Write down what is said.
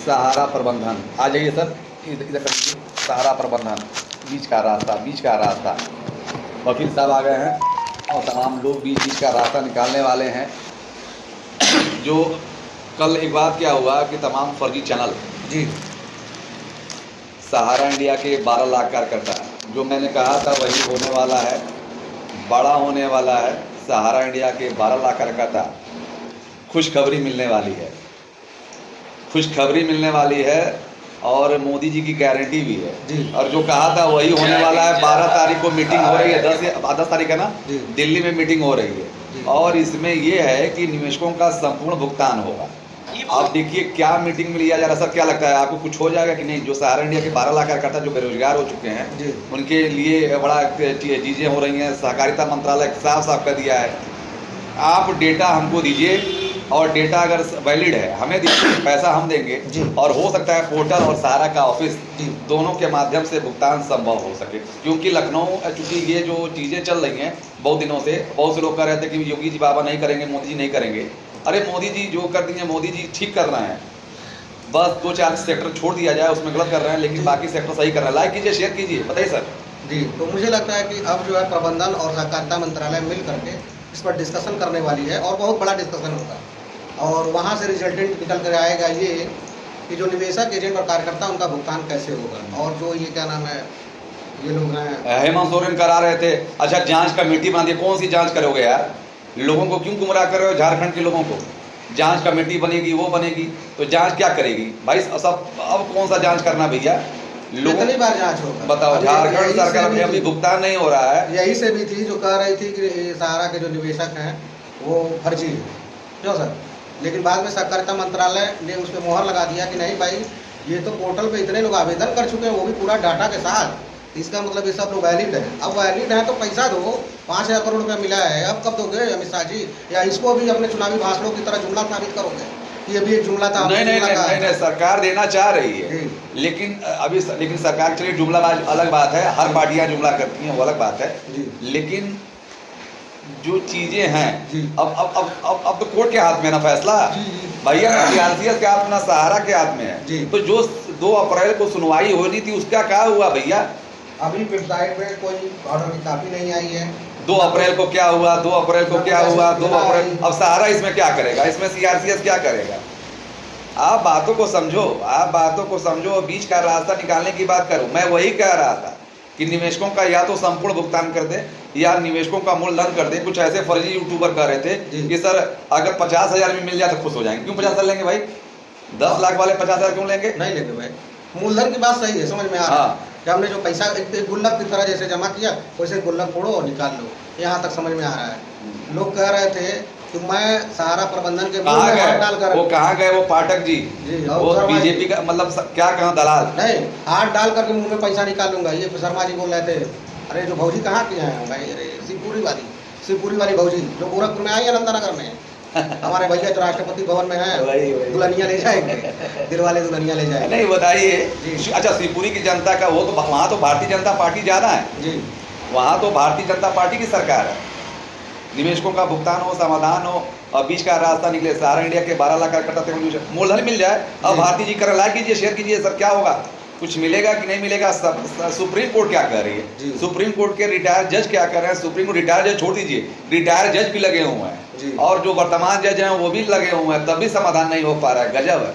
सहारा प्रबंधन, आ जाइए सर, इधर करिए। सहारा प्रबंधन, बीच का रास्ता। वकील साहब आ गए हैं और तमाम लोग बीच का रास्ता निकालने वाले हैं। जो कल एक बात क्या हुआ कि तमाम फर्जी चैनल जी सहारा इंडिया के 12 लाख कार्यकर्ता, जो मैंने कहा था वही होने वाला है, बड़ा होने वाला है। सहारा इंडिया के 12 लाख कार्यकर्ता, खुशखबरी मिलने वाली है और मोदी जी की गारंटी भी है जी। और जो कहा था वही होने वाला है। 12 तारीख को मीटिंग हो रही है, 10 तारीख है ना, जी। दिल्ली में मीटिंग हो रही है जी। और इसमें ये है कि निवेशकों का संपूर्ण भुगतान होगा। आप देखिए क्या मीटिंग में लिया जा रहा है। सर क्या लगता है आपको, कुछ हो जाएगा कि नहीं? जो सहारा इंडिया के 12 लाख कार्यकर्ता जो बेरोजगार हो चुके हैं जी। उनके लिए बड़ा चीज़ें हो रही हैं। सहकारिता मंत्रालय साफ कर दिया है, आप डेटा हमको दीजिए और डेटा अगर वैलिड है हमें दीजिए, पैसा हम देंगे जी। और हो सकता है पोर्टल और सहारा का ऑफिस जी। दोनों के माध्यम से भुगतान संभव हो सके। क्योंकि लखनऊ, चूँकि ये जो चीज़ें चल रही हैं बहुत दिनों से, बहुत से लोग कह रहे थे कि योगी जी बाबा नहीं करेंगे, मोदी जी नहीं करेंगे। अरे मोदी जी जो कर दिए, मोदी जी ठीक कर रहे हैं, बस 2-4 सेक्टर छोड़ दिया जाए उसमें गलत कर रहे हैं, लेकिन बाकी सेक्टर सही कर रहे हैं। लाइक कीजिए, शेयर कीजिए, बताइए सर। जी, तो मुझे लगता है कि अब जो है प्रबंधन और सहकारिता मंत्रालय मिल करके इस पर डिस्कशन करने वाली है और बहुत बड़ा डिस्कशन होगा और वहाँ से रिजल्टेंट निकल कर आएगा ये कि जो निवेशक, एजेंट और कार्यकर्ता उनका भुगतान कैसे होगा। और जो ये क्या नाम है, ये लोग हैं हेमंत सोरेन करा रहे थे, अच्छा जांच कमेटी बना दी। कौन सी जांच करोगे यार? लोगों को क्यों गुमराह कर रहे हो? झारखंड के लोगों को जांच कमेटी बनेगी, वो बनेगी, तो जांच क्या करेगी भाई? सब अब कौन सा जांच करना भैया? कितनी बार जांच होगा बताओ। झारखंड सरकार में अभी भुगतान नहीं हो रहा है। यही से भी थी जो कह रही थी कि सहारा के जो निवेशक हैं वो फर्जी है, क्यों सर? लेकिन बाद में सहकारिता मंत्रालय ने उस पर मोहर लगा दिया कि नहीं भाई, ये तो पोर्टल पे इतने लोग आवेदन कर चुके हैं, वो भी पूरा डाटा के साथ, इसका मतलब ये सब लोग वैलिड है। अब वैलिड है तो पैसा दो, 5,000 करोड़ रुपया मिला है, अब कब दोगे अमित शाह जी? या इसको भी अपने चुनावी भाषणों की तरह जुमला साबित करोगे कि ये भी एक जुमला था? नहीं, सरकार देना चाह रही है, लेकिन सरकार, चलिए जुमलाबाज अलग बात है, हर पार्टियां जुमला करती हैं, वो अलग बात है। लेकिन जो चीजें हैं, अब तो कोर्ट के हाथ में ना फैसला भैया, ना सीआरसीएस के हाथ में, ना सहारा के हाथ में है। तो जो 2 अप्रैल को सुनवाई होनी थी उसका क्या हुआ भैया? अभी वेबसाइट में कोई ऑर्डर की कॉपी नहीं आई है। 2 अप्रैल को क्या हुआ? 2 अप्रैल को क्या हुआ? 2 अप्रैल। अब सहारा इसमें क्या करेगा? इसमें सीआरसीएस क्या करेगा? आप बातों को समझो और बीच का रास्ता निकालने की बात करो। मैं वही कह रहा था कि निवेशकों का या तो संपूर्ण भुगतान कर दे या निवेशकों का मूलधन कर दे। कुछ ऐसे फर्जी यूट्यूबर कह रहे थे कि सर अगर 50,000 में मिल जाए तो खुश हो जाएंगे। क्यों 50,000 लेंगे भाई? 10 लाख वाले 50,000 क्यों लेंगे? नहीं लेंगे भाई। मूलधन की बात सही है, समझ में आ रहा है कि हमने जो पैसा एक गुल्लक की तरह जैसे जमा किया वैसे गुल्लक फोड़ो और निकाल लो, यहाँ तक समझ में आ रहा है। लोग कह रहे थे कि मैं सहारा प्रबंधन के कहाँ गए वो पाठक जी? वो बीजेपी का मतलब क्या कहाँ दलाल? नहीं, हाथ डाल करके मुंह में पैसा निकाल लूंगा, ये शर्मा जी बोल रहे थे। अरे जो भौजी कहाँ की हैं भाई? अरे शिवपुरी वाली भौजी जो गोरखपुर में आई है, नंदानगर में हमारे भैया जो राष्ट्रपति भवन में है, दुल्हनिया ले जाएंगे, दिल वाले दुल्हनिया ले जाएंगे। नहीं बताइए। अच्छा, शिवपुरी की जनता का, वो तो वहाँ तो भारतीय जनता पार्टी ज़्यादा है जी, वहाँ तो भारतीय जनता पार्टी की सरकार है। निवेशकों का भुगतान हो, समाधान हो और बीच का रास्ता निकले। सहारा इंडिया के 12 लाख कार्यकर्ता मूलधन मिल जाए। अब भारती जी कर, लाइक कीजिए, शेयर कीजिए। सर क्या होगा? कुछ मिलेगा कि नहीं मिलेगा? सुप्रीम कोर्ट क्या कह रही है? सुप्रीम कोर्ट के रिटायर्ड जज क्या कर रहे हैं? सुप्रीम कोर्ट रिटायर्ड जज छोड़ दीजिए, रिटायर्ड जज भी लगे हुए हैं और जो वर्तमान जज हैं वो भी लगे हुए हैं, तब भी समाधान नहीं हो पा रहा है। गजब है।